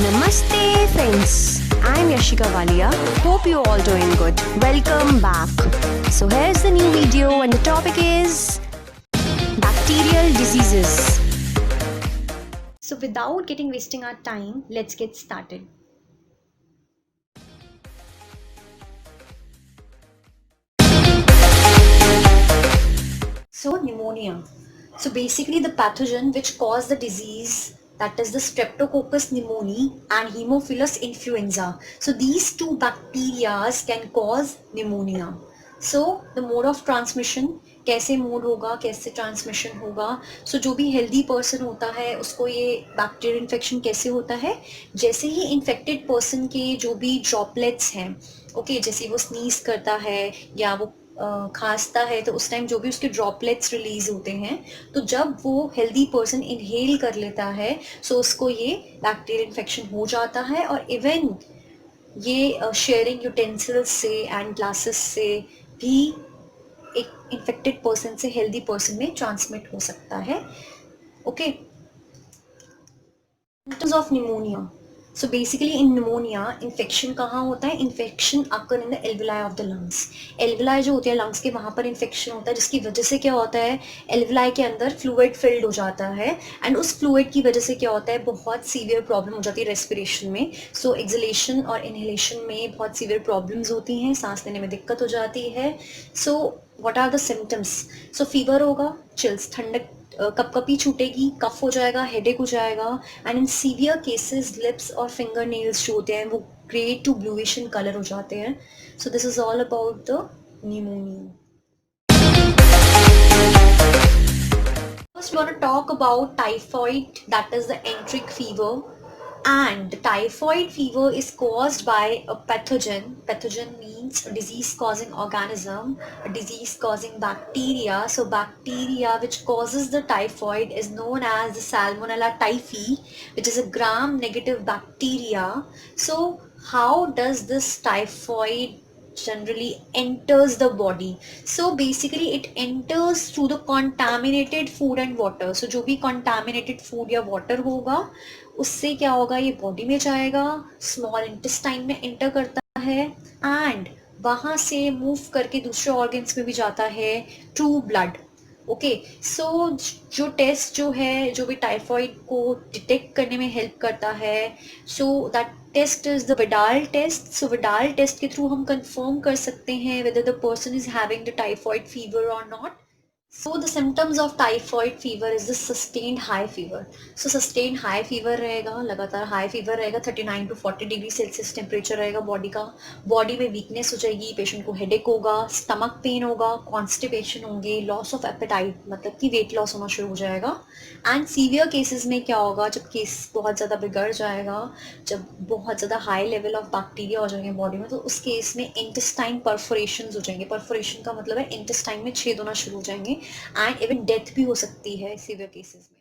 Namaste friends, I'm Yashika Walia. Hope you all doing good. Welcome back. So here's the new video and the topic is bacterial diseases. So without wasting our time, let's get started. So pneumonia. So basically the pathogen which cause the disease, that is the Streptococcus pneumoniae and Haemophilus influenza. So these two bacteria can cause pneumonia. So the mode of transmission, कैसे mode होगा, कैसे transmission होगा. सो जो भी healthy person होता है उसको ये बैक्टीरियल इन्फेक्शन कैसे होता है, जैसे ही इन्फेक्टेड पर्सन के जो भी ड्रॉपलेट्स हैं, ओके, जैसे वो स्नीज करता है या वो खांसता है तो उस टाइम जो भी उसके ड्रॉपलेट्स रिलीज होते हैं, तो जब वो हेल्दी पर्सन इनहेल कर लेता है सो उसको ये बैक्टीरियल इन्फेक्शन हो जाता है. और इवन ये शेयरिंग यूटेंसिल्स से एंड ग्लासेस से भी एक इन्फेक्टेड पर्सन से हेल्दी पर्सन में ट्रांसमिट हो सकता है. Okay, symptoms of pneumonia. So basically in pneumonia infection कहाँ होता है? Infection occur in the alveoli of the lungs. Alveoli जो होती है लंग्स के, वहाँ पर इन्फेक्शन होता है, जिसकी वजह से क्या होता है, एल्विलाई के अंदर फ्लूइड फिल्ड हो जाता है एंड उस फ्लूइड की वजह से क्या होता है, बहुत सीवियर प्रॉब्लम हो जाती है रेस्पिरेशन में. सो एक्सलेशन और इनहेलेशन में बहुत सीवियर प्रॉब्लम्स होती हैं, सांस लेने में दिक्कत हो जाती है. So what are the symptoms? So fever होगा, चिल्स, ठंडक, कपकपी छूटेगी, कफ हो जाएगा, हेडेक हो जाएगा and in severe cases lips और फिंगर नेल्स जो होते हैं वो grey to bluish in colour हो जाते हैं. So this is all about the pneumonia. First we want to talk about typhoid, that is the enteric fever. And typhoid fever is caused by a pathogen. Pathogen means a disease causing organism, a disease causing bacteria. So bacteria which causes the typhoid is known as the Salmonella typhi, which is a gram negative bacteria. So how does this typhoid generally enters the body? So basically it enters through the contaminated food and water. So जो भी contaminated food या water होगा उससे क्या होगा, ये body में जाएगा, स्मॉल इंटेस्टाइन में एंटर करता है एंड वहाँ से मूव करके दूसरे ऑर्गन्स में भी जाता है थ्रू ब्लड. ओके, सो जो टेस्ट जो है, जो भी टाइफॉइड को डिटेक्ट करने में हेल्प करता है, so that test is the Widal test. So Widal test के थ्रू हम कंफर्म कर सकते हैं whether the person is having the typhoid fever or not. So the symptoms of typhoid fever is the sustained high fever. So sustained high fever रहेगा, लगातार high fever रहेगा, 39 to 40 degree Celsius temperature रहेगा body का. Body में weakness हो जाएगी, patient को headache होगा, स्टमक पेन होगा, कॉन्स्टिपेशन होंगे, लॉस ऑफ एपेटाइट, मतलब कि वेट लॉस होना शुरू हो जाएगा. एंड सीवियर केसेस में क्या होगा, जब केस बहुत ज़्यादा बिगड़ जाएगा, जब बहुत ज़्यादा हाई लेवल ऑफ बैक्टीरिया हो जाएंगे बॉडी में, तो उस केस में इंटेस्टाइन परफोरेशन हो जाएंगे. परफोरेशन का मतलब है इंटेस्टाइन में छेद होना शुरू हो जाएंगे एंड इवन डेथ भी हो सकती है सीवियर केसेस में.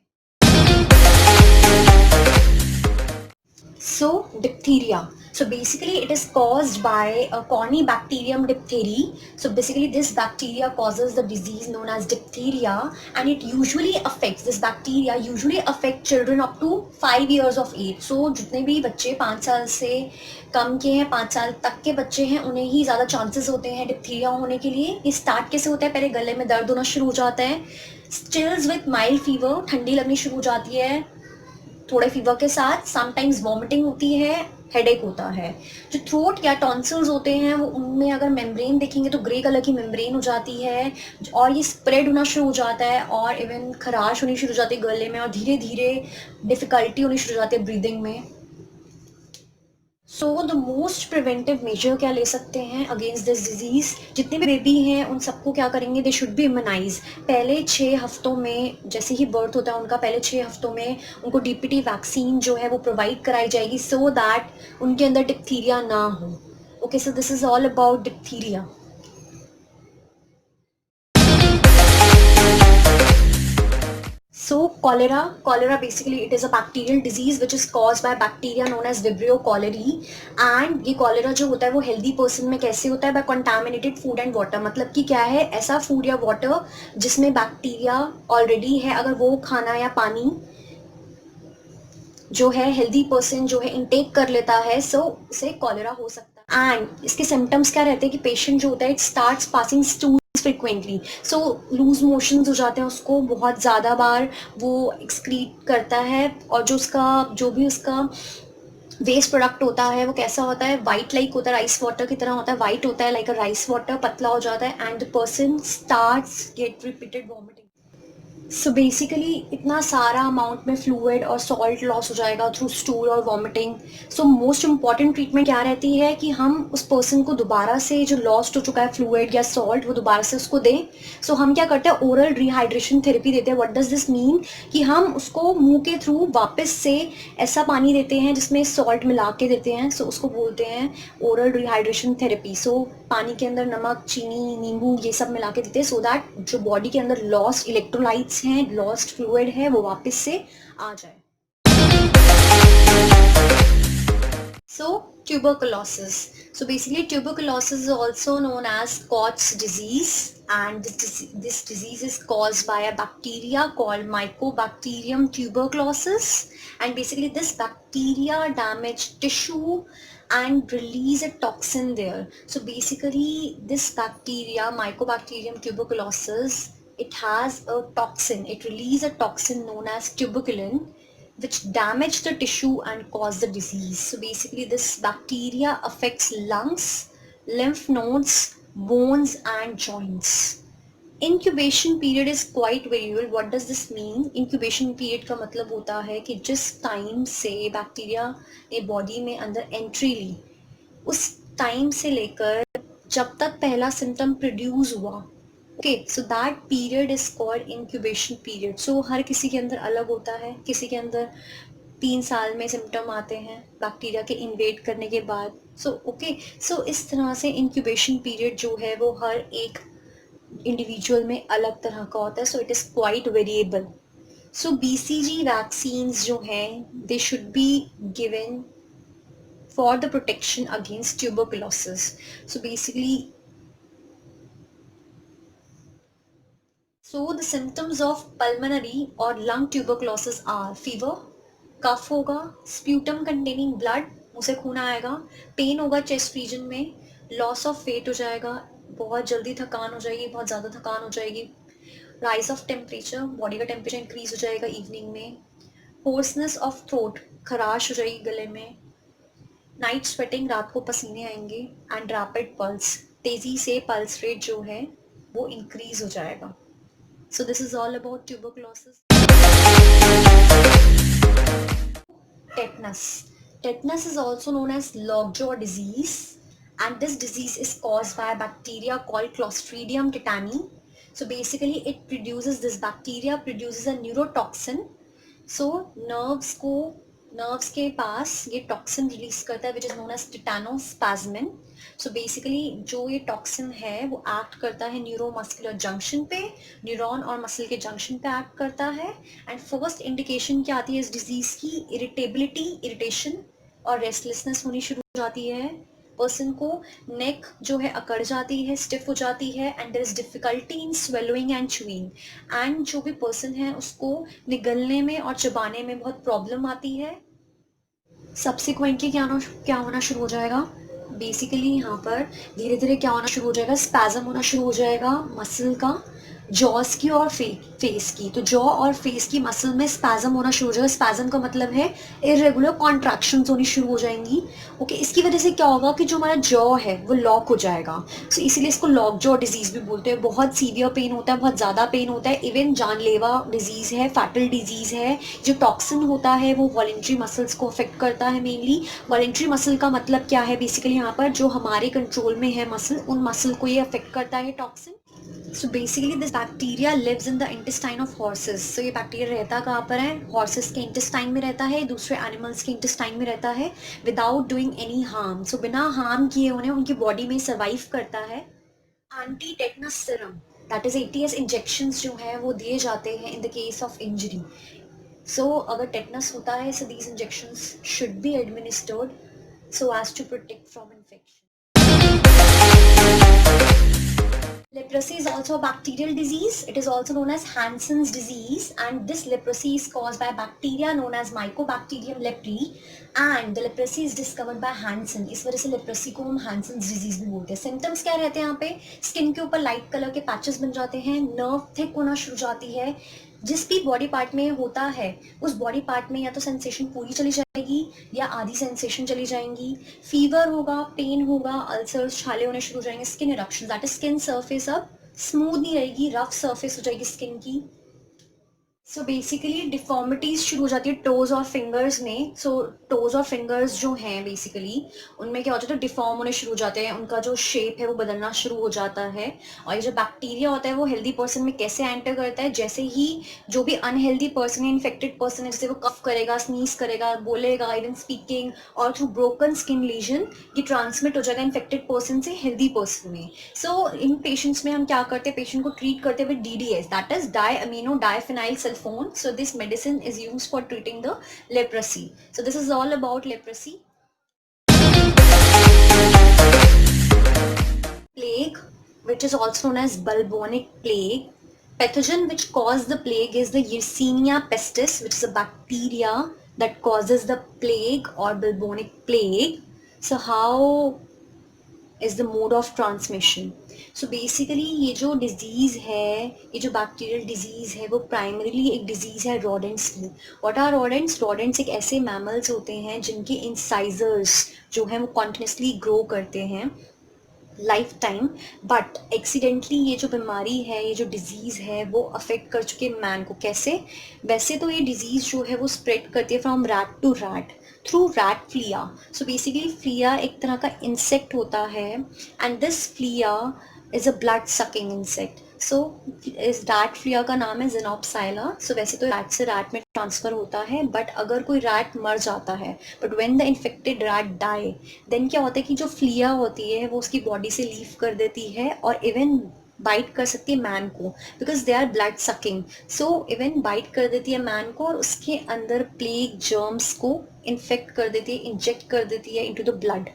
So diphtheria. So basically it is caused by a Corynebacterium diphtheri. So basically this bacteria causes the disease known as diphtheria and it usually affects, this bacteria usually affect children up to 5 years of age. So जितने भी बच्चे 5 साल से कम के हैं, 5 साल तक के बच्चे हैं, उन्हें ही ज़्यादा चांसेस होते हैं डिप्थीरिया होने के लिए. ये स्टार्ट कैसे होता है, पहले गले में दर्द होना शुरू हो जाता है, चिल्स विथ माइल्ड फीवर, ठंडी लगनी शुरू हो जाती है थोड़े फीवर के साथ, समटाइम्स वॉमिटिंग होती है, हेडेक होता है. जो थ्रोट या टॉन्सिल्स होते हैं वो, उनमें अगर मेम्ब्रेन देखेंगे तो ग्रे कलर की मेम्ब्रेन हो जाती है और ये स्प्रेड होना शुरू हो जाता है और इवन खराश होनी शुरू हो जाती है गले में और धीरे धीरे डिफ़िकल्टी होनी शुरू हो जाती है ब्रीदिंग में. So the most preventive measure क्या ले सकते हैं अगेंस्ट दिस डिजीज़? जितने भी बेबी हैं उन सबको क्या करेंगे, दे शुड बी इम्यूनाइज. पहले 6 हफ्तों में, जैसे ही बर्थ होता है उनका, पहले 6 हफ्तों में उनको डीपीटी वैक्सीन जो है वो प्रोवाइड कराई जाएगी सो दैट उनके अंदर डिप्थीरिया ना हो. Okay, so this is all about diphtheria. So cholera basically it is a bacterial disease which is caused by bacteria known as Vibrio cholerae. and ये cholera जो होता है वो healthy person में कैसे होता है, by contaminated food and water. मतलब कि क्या है, ऐसा food या water जिसमें बैक्टीरिया ऑलरेडी है, अगर वो खाना या पानी जो है हेल्दी पर्सन जो है इनटेक कर लेता है, सो उसे कॉलेरा हो सकता है। एंड इसके सिम्टम्स क्या रहते हैं कि पेशेंट जो होता है it starts passing stools frequently, so loose motions हो जाते हैं उसको, बहुत ज़्यादा बार वो एक्सक्रीट करता है, और जो भी उसका वेस्ट प्रोडक्ट होता है वो कैसा होता है, वाइट लाइक होता है, राइस वाटर की तरह होता है, वाइट होता है लाइक अ राइस वाटर, पतला हो जाता है, and the person starts get repeated vomiting. So basically इतना सारा अमाउंट में फ्लूइड और सॉल्ट लॉस हो जाएगा थ्रू स्टूल और vomiting. So most important treatment क्या रहती है कि हम उस पर्सन को दोबारा से जो लॉस्ट हो चुका है फ्लूइड या सॉल्ट वो दोबारा से उसको दें। सो हम क्या करते हैं, ओरल रिहाइड्रेशन थेरेपी देते हैं। व्हाट डज दिस मीन कि हम उसको मुंह के थ्रू वापस से ऐसा पानी देते हैं जिसमें सॉल्ट मिला के देते हैं, सो उसको बोलते हैं ओरल रिहाइड्रेशन थेरेपी। सो पानी के अंदर नमक, चीनी, नींबू ये सब मिला के देते हैं, सो दैट जो बॉडी के अंदर लॉस्ट इलेक्ट्रोलाइट्स हैं, लॉस्ट फ्लूइड है, वो वापस से आ जाए। So tuberculosis. So basically tuberculosis is also known as Koch's disease, and this disease is caused by a bacteria called Mycobacterium tuberculosis, and basically this bacteria damage tissue and release a toxin there. So basically this bacteria, Mycobacterium tuberculosis, it has a toxin, it releases a toxin known as tuberculin, which damage the tissue and cause the disease. So basically this bacteria affects lungs, lymph nodes, bones and joints. Incubation period is quite variable. What does this mean? Incubation period का मतलब होता है कि जिस time से bacteria ने body में अंदर एंट्री ली, उस टाइम से लेकर जब तक पहला सिम्टम प्रोड्यूस हुआ, okay, so that period is called incubation period. So हर किसी के अंदर अलग होता है, किसी के अंदर 3 साल में सिम्टम आते हैं बैक्टीरिया के इन्वेड करने के बाद। सो ओके, सो इस तरह से इंक्यूबेशन पीरियड जो है वो हर एक इंडिविजुअल में अलग तरह का होता है, so it is quite variable. So BCG vaccines जो हैं they should be given for the protection against tuberculosis. So basically So the symptoms of pulmonary or lung tuberculosis are fever, कफ होगा, स्प्यूटम कंटेनिंग ब्लड, मुंह से खून आएगा, pen होगा chest region में, loss of weight हो जाएगा, बहुत जल्दी थकान हो जाएगी, बहुत ज़्यादा थकान हो जाएगी, राइज ऑफ टेम्परेचर, बॉडी का टेम्परेचर इंक्रीज हो जाएगा इवनिंग में, होर्सनेस ऑफ थ्रोट, खराश हो जाएगी गले में, नाइट स्वेटिंग, रात को पसीने आएंगे, एंड रैपिड पल्स, तेज़ी से पल्स रेट जो है वो इंक्रीज हो जाएगा। So this is all about tuberculosis. Tetanus. Tetanus is also known as lockjaw disease, and this disease is caused by a bacteria called Clostridium tetani. So basically it produces, this bacteria produces a neurotoxin. So nerves के पास ये toxin release करता है which is known as tetanospasmin. So basically जो ये toxin है वो act करता है न्यूरोमस्कुलर जंक्शन पे, न्यूरॉन और मसल के जंक्शन पे एक्ट करता है। एंड फर्स्ट इंडिकेशन क्या आती है इस डिजीज की, इरिटेबिलिटी, इरिटेशन और रेस्टलेसनेस होनी शुरू हो जाती है। पर्सन को नेक जो है अकड़ जाती है, स्टिफ हो जाती है, and there is difficulty in swallowing and chewing, and जो भी पर्सन है उसको निगलने में और चबाने में बहुत प्रॉब्लम आती है। सब्सिक्वेंटली क्या होना शुरू हो जाएगा, बेसिकली यहाँ पर धीरे धीरे क्या होना शुरू हो जाएगा, स्पैज़म होना शुरू हो जाएगा मसल का, जॉस की और फेस की। तो जॉ और फेस की मसल में स्पैज़म होना शुरू हो जाएगा। स्पैज़म का मतलब है इरेगुलर कॉन्ट्रैक्शंस होनी शुरू हो जाएंगी। ओके, इसकी वजह से क्या होगा कि जो हमारा जॉ है वो लॉक हो जाएगा। सो इसीलिए इसको लॉक जॉ डिजीज़ भी बोलते हैं। बहुत सीवियर पेन होता है, बहुत ज़्यादा पेन होता है, इवन जानलेवा डिजीज़ है, फैटल डिजीज़ है। जो टॉक्सिन होता है वो वॉलेंट्री मसल्स को अफेक्ट करता है मेनली। वॉलेंट्री मसल का मतलब क्या है, बेसिकली यहाँ पर जो हमारे कंट्रोल में है मसल, उन मसल को ये अफेक्ट करता है toxin. So basically this bacteria lives in the intestine of horses. So ये बैक्टीरिया रहता कहाँ पर है, हॉर्सेस के इंटेस्टाइन में रहता है, दूसरे एनिमल्स के इंटेस्टाइन में रहता है, विदाउट डूइंग एनी हार्म। सो बिना हार्म किए उन्हें उनकी बॉडी में सर्वाइव करता है। Anti tetanus serum that is ATS injections जो है वो दिए जाते हैं in the case of injury. So अगर टेटनस होता है so these injections should be administered so as to protect from infection. Leprosy is also a bacterial disease. It is also known as Hansen's disease, and this leprosy is caused by a bacteria known as Mycobacterium leprae, and the leprosy is discovered by Hansen. इस वजह से leprosy को हम Hansen's disease भी बोलते हैं. Symptoms क्या रहते हैं यहाँ पे? स्किन के ऊपर लाइट कलर के पैचेस बन जाते हैं, नर्व थिक होना शुरू जाती है, जिस भी बॉडी पार्ट में होता है उस बॉडी पार्ट में या तो सेंसेशन पूरी चली जाएगी या आधी सेंसेशन चली जाएंगी, फीवर होगा, पेन होगा, अल्सर्स, छाले होने शुरू हो जाएंगे, skin eruption, that is skin surface अब स्मूथ नहीं रहेगी, रफ सरफेस हो जाएगी स्किन की. सो बेसिकली डिफॉर्मिटीज शुरू हो जाती है टोज और फिंगर्स में. सो टोज और फिंगर्स जो हैं बेसिकली उनमें क्या हो जाता है, डिफॉर्म होने शुरू हो जाते हैं, उनका जो शेप है वो बदलना शुरू हो जाता है. और ये जो बैक्टीरिया होता है वो हेल्दी पर्सन में कैसे एंटर करता है, जैसे ही जो भी अनहेल्दी पर्सन है, इन्फेक्टेड पर्सन है, जैसे वो कफ करेगा, स्नीज करेगा, बोलेगा, इवन स्पीकिंग, और थ्रू ब्रोकन स्किन लीजन ये ट्रांसमिट हो जाएगा इन्फेक्टेड पर्सन से हेल्दी पर्सन में. सो इन पेशेंट्स में हम क्या करते हैं, पेशेंट को ट्रीट करते हैं with DDS, that is diaminodiphenyl sulfone. So this medicine is used for treating the leprosy. So this is all about leprosy. Plague, which is also known as bubonic plague. Pathogen which caused the plague is the Yersinia pestis, which is a bacteria that causes the plague or bubonic plague. So how is the mode of transmission? So basically ये जो disease है, ये जो bacterial disease है, वो primarily एक disease है रॉडेंट्स की. What are रॉडेंट्स? रॉडेंट्स एक ऐसे मैमल्स होते हैं जिनके इंसाइजर्स जो हैं वो कॉन्टिन्यूसली ग्रो करते हैं लाइफ टाइम, बट एक्सीडेंटली ये जो बीमारी है, ये जो डिजीज़ है वो अफेक्ट कर चुके मैन को. कैसे? वैसे तो ये डिजीज़ जो है वो स्प्रेड करती है from rat to rat through rat flea. So basically flea एक तरह का इंसेक्ट होता है, and this flea is a blood sucking insect. So इस रैट फ्लिया का नाम है ज़ेनोप्सिला. सो वैसे तो रैट से रैट में ट्रांसफ़र होता है, बट अगर कोई रैट मर जाता है, but when the infected rat die, then क्या होता है कि जो फ्लिया होती है वो उसकी बॉडी से लीव कर देती है और इवन बाइट कर सकती है मैन को, because they are blood sucking. So even bite कर देती है मैन को और उसके अंदर प्लेग जर्म्स को इन्फेक्ट कर देती है, इंजेक्ट कर देती है into the blood.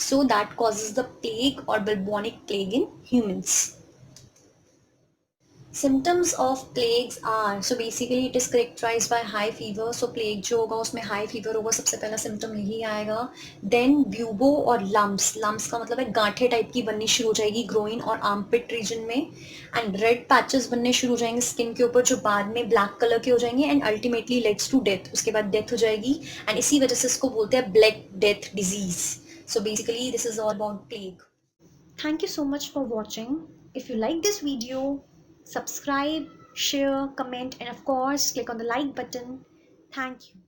So that causes the plague or bubonic plague in humans. Symptoms of plagues are, so basically it is characterized by high fever. So plague जो होगा उसमें high fever होगा, सबसे पहला symptom यही आएगा. Then bubo और lumps, lumps का मतलब है गांठे टाइप की बननी शुरू हो जाएगी groin और armpit region में, and red patches बनने शुरू हो जाएंगे स्किन के ऊपर जो बाद में black कलर के हो जाएंगे, and ultimately leads to death. उसके बाद death हो जाएगी, and इसी वजह से इसको बोलते हैं black death disease. So basically this is all about plague. Thank you so much for watching. If you like this video, subscribe, share, comment, and of course click on the like button. Thank you.